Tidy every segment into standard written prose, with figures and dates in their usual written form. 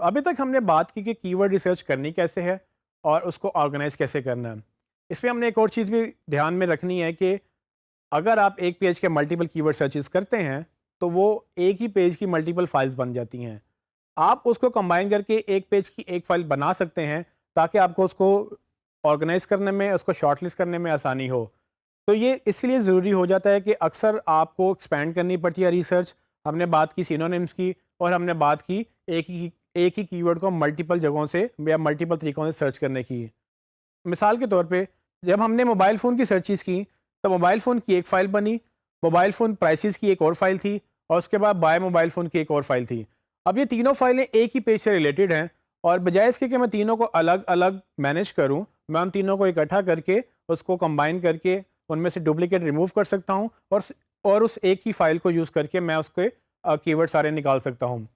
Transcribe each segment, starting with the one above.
अभी तक हमने बात की कि कीवर्ड रिसर्च करनी कैसे है और उसको ऑर्गेनाइज कैसे करना है। इसमें हमने एक और चीज़ भी ध्यान में रखनी है कि अगर आप एक पेज के मल्टीपल कीवर्ड सर्चेस करते हैं तो वो एक ही पेज की मल्टीपल फाइल्स बन जाती हैं। आप उसको कंबाइन करके एक पेज की एक फाइल बना सकते हैं ताकि आपको उसको ऑर्गेनाइज करने में, उसको शॉर्टलिस्ट करने में आसानी हो। तो ये इसलिए ज़रूरी हो जाता है कि अक्सर आपको एक्सपेंड करनी पड़ती है रिसर्च। हमने बात की सिनोनिम्स की और हमने बात की एक ही कीवर्ड को मल्टीपल जगहों से या मल्टीपल तरीक़ों से सर्च करने की। मिसाल के तौर पे जब हमने मोबाइल फ़ोन की सर्चेज़ की तो मोबाइल फ़ोन की एक फ़ाइल बनी, मोबाइल फ़ोन प्राइसेस की एक और फ़ाइल थी और उसके बाद बाय मोबाइल फ़ोन की एक और फ़ाइल थी। अब ये तीनों फ़ाइलें एक ही पेज से रिलेटेड हैं और बजाय इसके कि मैं तीनों को अलग-अलग मैनेज करूँ, मैं उन तीनों को इकट्ठा करके उसको कंबाइन करके उनमें से डुप्लिकेट रिमूव कर सकता हूँ और उस एक ही फ़ाइल को यूज़ करके मैं उसके कीवर्ड सारे निकाल सकता हूँ।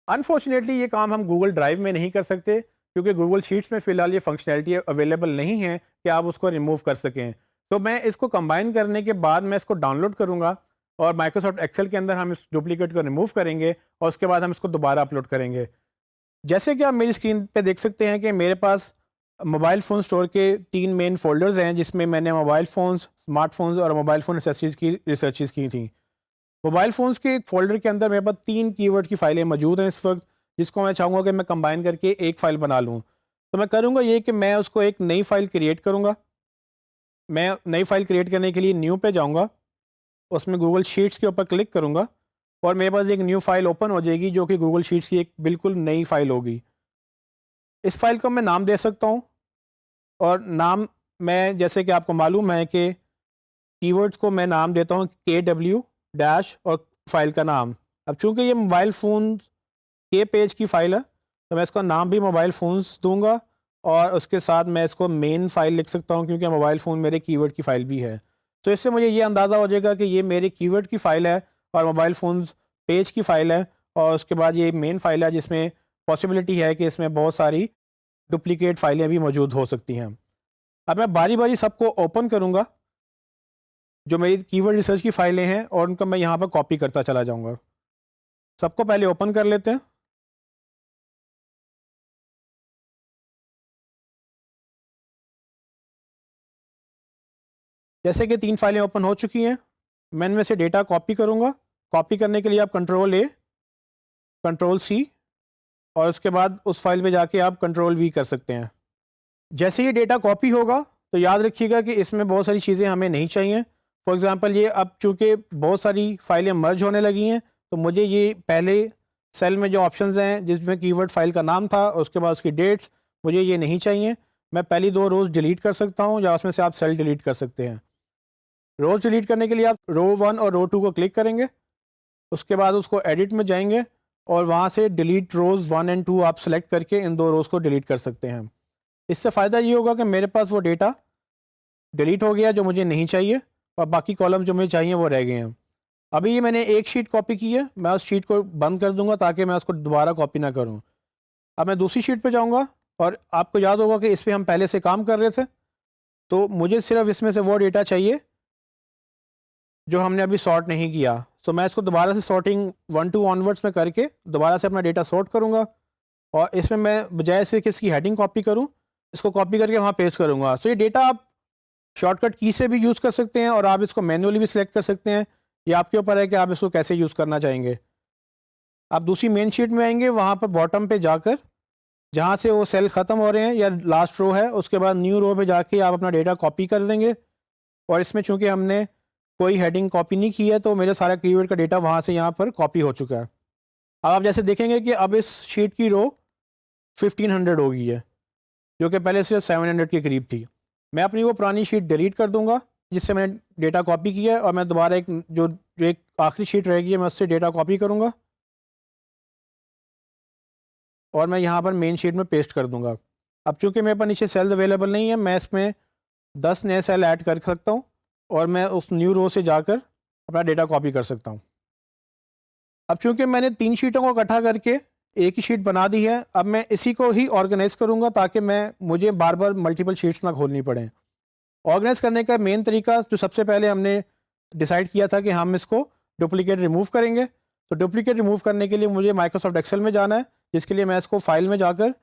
अनफॉर्चुनेटली ये काम हम गूगल ड्राइव में नहीं कर सकते क्योंकि गूगल शीट्स में फ़िलहाल ये फंक्शनैलिटी अवेलेबल नहीं है कि आप उसको रिमूव कर सकें। तो मैं इसको कंबाइन करने के बाद मैं इसको डाउनलोड करूँगा और माइक्रोसॉफ्ट एक्सेल के अंदर हम इस डुप्लिकेट को रिमूव करेंगे और उसके बाद हम इसको दोबारा अपलोड करेंगे। जैसे कि आप मेरी स्क्रीन पे देख सकते हैं कि मेरे पास मोबाइल फ़ोन स्टोर के 3 मेन फ़ोल्डर्स हैं जिसमें मैंने मोबाइल फ़ोन्स, स्मार्टफ़ोन्स और मोबाइल फ़ोन एक्सेसरीज़ की रिसर्चेज़ की थी। मोबाइल फ़ोन्स के एक फ़ोल्डर के अंदर मेरे पास 3 कीवर्ड की फ़ाइलें मौजूद हैं इस वक़्त, जिसको मैं चाहूँगा कि मैं कंबाइन करके एक फ़ाइल बना लूँ। तो मैं करूँगा ये कि मैं उसको एक नई फ़ाइल क्रिएट करूँगा। मैं नई फ़ाइल क्रिएट करने के लिए न्यू पे जाऊँगा, उसमें गूगल शीट्स के ऊपर क्लिक करूँगा और मेरे पास एक न्यू फ़ाइल ओपन हो जाएगी जो कि गूगल शीट्स की एक बिल्कुल नई फ़ाइल होगी। इस फ़ाइल को मैं नाम दे सकता हूँ और नाम मैं, जैसे कि आपको मालूम है कि कीवर्ड्स को मैं नाम देता हूँ KW डैश और फ़ाइल का नाम। अब चूँकि ये मोबाइल फ़ोन के पेज की फ़ाइल है तो मैं इसका नाम भी मोबाइल फ़ोन्स दूँगा और उसके साथ मैं इसको मेन फ़ाइल लिख सकता हूँ क्योंकि मोबाइल फ़ोन मेरे कीवर्ड की फ़ाइल भी है। तो इससे मुझे ये अंदाज़ा हो जाएगा कि ये मेरे कीवर्ड की फ़ाइल है और मोबाइल फ़ोन्स पेज की फ़ाइल है और उसके बाद ये मेन फ़ाइल है जिसमें पॉसिबिलिटी है कि इसमें बहुत सारी डुप्लिकेट फ़ाइलें भी मौजूद हो सकती हैं। अब मैं बारी-बारी सबको ओपन करूँगा, जो मेरी कीवर्ड रिसर्च की फ़ाइलें हैं और उनको मैं यहाँ पर कॉपी करता चला जाऊँगा। सबको पहले ओपन कर लेते हैं। जैसे कि 3 फाइलें ओपन हो चुकी हैं, मैं इनमें से डेटा कॉपी करूँगा। कॉपी करने के लिए आप कंट्रोल ए, कंट्रोल सी और उसके बाद उस फाइल पे जाके आप कंट्रोल वी कर सकते हैं। जैसे ये डेटा कॉपी होगा तो याद रखिएगा कि इसमें बहुत सारी चीज़ें हमें नहीं चाहिए। फॉर एग्ज़ाम्पल ये अब चूँकि बहुत सारी फाइलें मर्ज होने लगी हैं तो मुझे ये पहले सेल में जो ऑप्शंस हैं जिसमें कीवर्ड फाइल का नाम था, उसके बाद उसकी डेट्स, मुझे ये नहीं चाहिए। मैं पहली 2 रोज़ डिलीट कर सकता हूँ या उसमें से आप सेल डिलीट कर सकते हैं। रोज़ डिलीट करने के लिए आप रो 1 और रो 2 को क्लिक करेंगे, उसके बाद उसको एडिट में जाएँगे और वहाँ से डिलीट रोज़ 1 एंड 2 आप सेलेक्ट करके इन 2 रोज़ को डिलीट कर सकते हैं। इससे फ़ायदा ये होगा कि मेरे पास वो डेटा डिलीट हो गया जो मुझे नहीं चाहिए और बाकी कॉलम जो मुझे चाहिए वो रह गए हैं। अभी ये मैंने एक शीट कॉपी की है, मैं उस शीट को बंद कर दूँगा ताकि मैं उसको दोबारा कॉपी ना करूँ। अब मैं दूसरी शीट पे जाऊँगा और आपको याद होगा कि इस पे हम पहले से काम कर रहे थे, तो मुझे सिर्फ़ इसमें से वो डेटा चाहिए जो हमने अभी सॉर्ट नहीं किया। सो मैं इसको दोबारा से सॉर्टिंग 1 टू ऑनवर्ड्स में करके दोबारा से अपना डेटा सॉर्ट करूँगा और इसमें मैं बजाय से कि इसकी हेडिंग कॉपी करूँ, इसको कॉपी करके वहाँ पेस्ट करूँगा। सो ये डेटा आप शॉर्टकट की से भी यूज़ कर सकते हैं और आप इसको मैन्युअली भी सिलेक्ट कर सकते हैं। ये आपके ऊपर है कि आप इसको कैसे यूज़ करना चाहेंगे। आप दूसरी मेन शीट में आएँगे, वहाँ पर बॉटम पे जाकर जहाँ से वो सेल ख़त्म हो रहे हैं या लास्ट रो है, उसके बाद न्यू रो पे जाके आप अपना डेटा कॉपी कर देंगे और इसमें चूँकि हमने कोई हेडिंग कॉपी नहीं की है तो मेरे सारा कीवर्ड का डेटा वहाँ से यहाँ पर कॉपी हो चुका है। अब आप जैसे देखेंगे कि अब इस शीट की रो 1500 हो गई है, जो कि पहले सिर्फ 700 के करीब थी। मैं अपनी वो पुरानी शीट डिलीट कर दूँगा जिससे मैंने डेटा कॉपी किया है और मैं दोबारा जो एक आखिरी शीट रहेगी मैं उससे डेटा कॉपी करूँगा और मैं यहाँ पर मेन शीट में पेस्ट कर दूँगा। अब चूँकि मेरे पास नीचे सेल्स अवेलेबल नहीं है, मैं इसमें 10 नए सेल ऐड कर सकता हूँ और मैं उस न्यू रो से जाकर अपना डेटा कॉपी कर सकता हूँ। अब चूँकि मैंने 3 शीटों को इकट्ठा करके एक ही शीट बना दी है, अब मैं इसी को ही ऑर्गेनाइज़ करूँगा ताकि मुझे बार-बार मल्टीपल शीट्स ना खोलनी पड़ें। ऑर्गेनाइज़ करने का मेन तरीका जो सबसे पहले हमने डिसाइड किया था कि हम इसको डुप्लिकेट रिमूव करेंगे। तो डुप्लिकेट रिमूव करने के लिए मुझे माइक्रोसॉफ्ट एक्सेल में जाना है। जिसके लिए मैं इसको फाइल में जाकर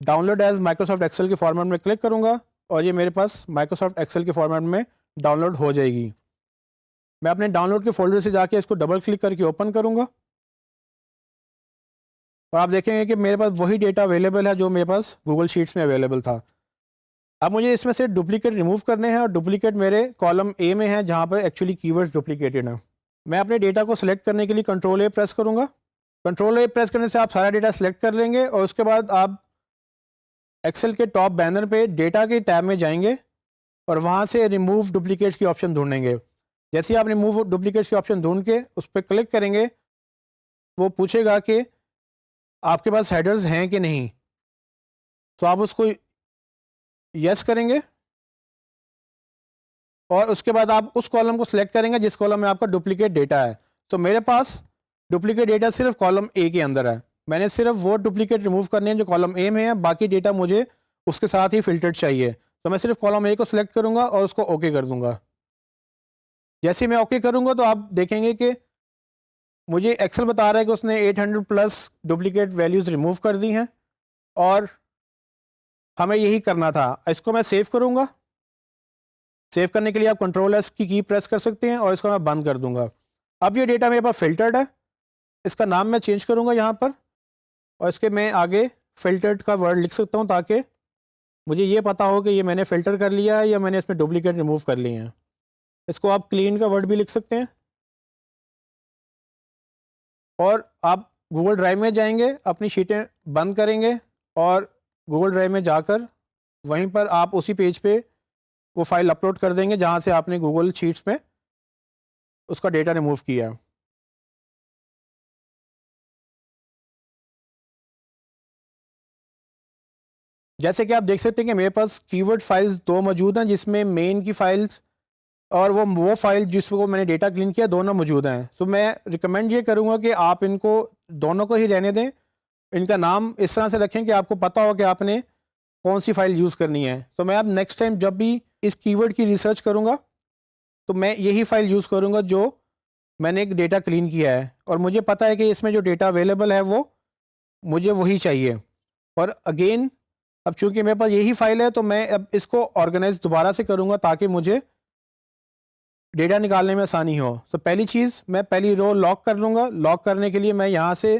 डाउनलोड एज माइक्रोसॉफ्ट एक्सेल के फॉर्मेट में क्लिक करूँगा और ये मेरे पास माइक्रोसॉफ्ट एक्सेल के फॉर्मेट में डाउनलोड हो जाएगी। मैं अपने डाउनलोड के फोल्डर से जाके इसको डबल क्लिक करके ओपन करूँगा और आप देखेंगे कि मेरे पास वही डेटा अवेलेबल है जो मेरे पास गूगल शीट्स में अवेलेबल था। अब मुझे इसमें से डुप्लीकेट रिमूव करने हैं और डुप्लीकेट मेरे कॉलम ए में है जहाँ पर एक्चुअली कीवर्ड्स डुप्लीकेटेड हैं। मैं अपने डेटा को सिलेक्ट करने के लिए कंट्रोल ए प्रेस करूँगा। कंट्रोल ए प्रेस करने से आप सारा डेटा सेलेक्ट कर लेंगे और उसके बाद आप एक्सेल के टॉप बैनर पे डेटा के टैब में जाएंगे और वहाँ से रिमूव डुप्लीकेट्स की ऑप्शन ढूंढेंगे। जैसे ही आप रिमूव डुप्लीकेट्स की ऑप्शन ढूंढ के उस पर क्लिक करेंगे, वो पूछेगा कि आपके पास हेडर्स हैं कि नहीं, तो आप उसको यस करेंगे और उसके बाद आप उस कॉलम को सिलेक्ट करेंगे जिस कॉलम में आपका डुप्लीकेट डेटा है। तो मेरे पास डुप्लीकेट डेटा सिर्फ कॉलम ए के अंदर है। मैंने सिर्फ वो डुप्लीकेट रिमूव करने हैं जो कॉलम ए में है, बाकी डेटा मुझे उसके साथ ही फिल्टर्ड चाहिए। तो मैं सिर्फ कॉलम ए को सिलेक्ट करूंगा और उसको ओके कर दूंगा। जैसे ही मैं ओके करूंगा तो आप देखेंगे कि मुझे एक्सेल बता रहा है कि उसने 800 प्लस डुप्लीकेट वैल्यूज़ रिमूव कर दी हैं और हमें यही करना था। इसको मैं सेव करूंगा। सेव करने के लिए आप कंट्रोल एस की प्रेस कर सकते हैं और इसको मैं बंद कर दूंगा। अब ये डेटा मेरे पास फिल्टर्ड है। इसका नाम मैं चेंज करूंगा यहाँ पर और इसके मैं आगे फिल्टर्ड का वर्ड लिख सकता हूँ ताकि मुझे ये पता हो कि ये मैंने फ़िल्टर कर लिया है या मैंने इसमें डुप्लीकेट रिमूव कर लिए हैं। इसको आप क्लीन का वर्ड भी लिख सकते हैं। और आप गूगल ड्राइव में जाएंगे, अपनी शीटें बंद करेंगे और गूगल ड्राइव में जाकर वहीं पर आप उसी पेज पे वो फाइल अपलोड कर देंगे जहाँ से आपने गूगल शीट्स में उसका डेटा रिमूव किया। जैसे कि आप देख सकते हैं कि मेरे पास कीवर्ड फाइल्स दो मौजूद हैं, जिसमें मेन की फाइल्स और वो फाइल जिसको मैंने डेटा क्लीन किया दोनों मौजूद हैं। तो मैं रिकमेंड ये करूँगा कि आप इनको दोनों को ही रहने दें। इनका नाम इस तरह से रखें कि आपको पता हो कि आपने कौन सी फाइल यूज़ करनी है। तो मैं अब नेक्स्ट टाइम जब भी इस कीवर्ड की रिसर्च करूँगा तो मैं यही फाइल यूज़ करूँगा जो मैंने एक डेटा क्लीन किया है और मुझे पता है कि इसमें जो डेटा अवेलेबल है वो मुझे वही चाहिए। और अगेन अब चूंकि मेरे पास यही फाइल है तो मैं अब इसको ऑर्गेनाइज दोबारा से करूँगा ताकि मुझे डेटा निकालने में आसानी हो। तो पहली चीज़, मैं पहली रो लॉक कर लूँगा। लॉक करने के लिए मैं यहाँ से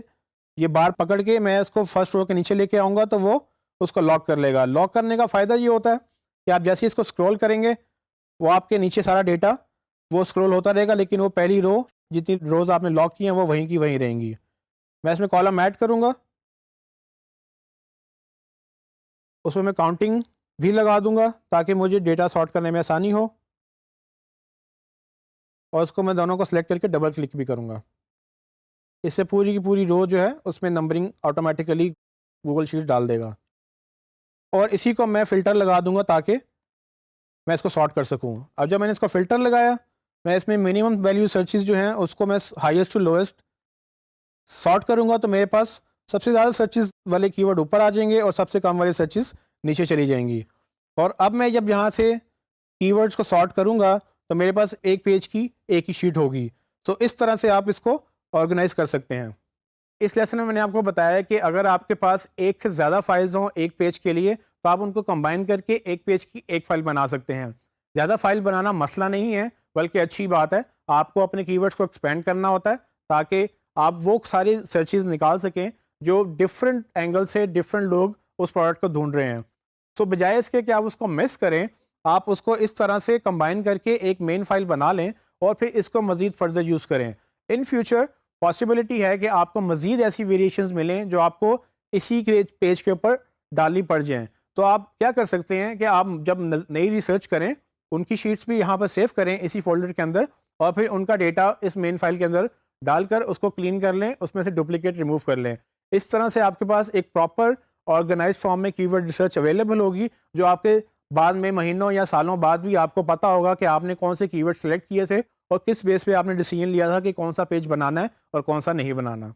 ये बार पकड़ के मैं इसको फर्स्ट रो के नीचे लेके आऊँगा तो वो उसको लॉक कर लेगा। लॉक करने का फ़ायदा ये होता है कि आप जैसे ही इसको स्क्रॉल करेंगे वो आपके नीचे सारा डेटा वो स्क्रॉल होता रहेगा, लेकिन वो पहली रो जितनी रोज़ आपने लॉक की हैं वो वहीं की वहीं रहेंगी। मैं इसमें कॉलम ऐड करूँगा, उसमें मैं काउंटिंग भी लगा दूँगा ताकि मुझे डेटा सॉर्ट करने में आसानी हो और उसको मैं दोनों को सिलेक्ट करके डबल क्लिक भी करूँगा। इससे पूरी की पूरी रो जो है उसमें नंबरिंग ऑटोमेटिकली गूगल शीट्स डाल देगा। और इसी को मैं फ़िल्टर लगा दूँगा ताकि मैं इसको सॉर्ट कर सकूँ। अब जब मैंने इसको फ़िल्टर लगाया, मैं इसमें मिनिमम वैल्यू सर्चेस जो हैं उसको मैं हाईएस्ट टू लोएस्ट सॉर्ट करूँगा तो मेरे पास सबसे ज़्यादा सर्चेस वाले कीवर्ड ऊपर आ जाएंगे और सबसे कम वाले सर्चेस नीचे चली जाएंगी। और अब मैं जब यहाँ से कीवर्ड्स को सॉर्ट करूँगा तो मेरे पास एक पेज की एक ही शीट होगी। तो इस तरह से आप इसको ऑर्गेनाइज कर सकते हैं। इस लेसन में मैंने आपको बताया कि अगर आपके पास एक से ज़्यादा फाइल्स हों एक पेज के लिए तो आप उनको कंबाइन करके एक पेज की एक फ़ाइल बना सकते हैं। ज़्यादा फाइल बनाना मसला नहीं है, बल्कि अच्छी बात है। आपको अपने कीवर्ड्स को एक्सपेंड करना होता है ताकि आप वो सारी सर्चेज निकाल सकें जो डिफरेंट एंगल से डिफरेंट लोग उस प्रोडक्ट को ढूंढ रहे हैं। तो बजाय इसके कि आप उसको मिस करें, आप उसको इस तरह से कंबाइन करके एक मेन फाइल बना लें और फिर इसको मज़ीद फर्दर यूज़ करें। इन फ्यूचर पॉसिबिलिटी है कि आपको मज़ीद ऐसी वेरिएशंस मिलें जो आपको इसी के पेज के ऊपर डालनी पड़ जाएँ। तो आप क्या कर सकते हैं कि आप जब नई रिसर्च करें उनकी शीट्स भी यहाँ पर सेव करें इसी फोल्डर के अंदर और फिर उनका डेटा इस मेन फाइल के अंदर डालकर उसको क्लीन कर लें, उसमें से डुप्लीकेट रिमूव कर लें। इस तरह से आपके पास एक प्रॉपर ऑर्गेनाइज्ड फॉर्म में कीवर्ड रिसर्च अवेलेबल होगी जो आपके बाद में महीनों या सालों बाद भी आपको पता होगा कि आपने कौन से कीवर्ड सेलेक्ट किए थे और किस बेस पे आपने डिसीजन लिया था कि कौन सा पेज बनाना है और कौन सा नहीं बनाना।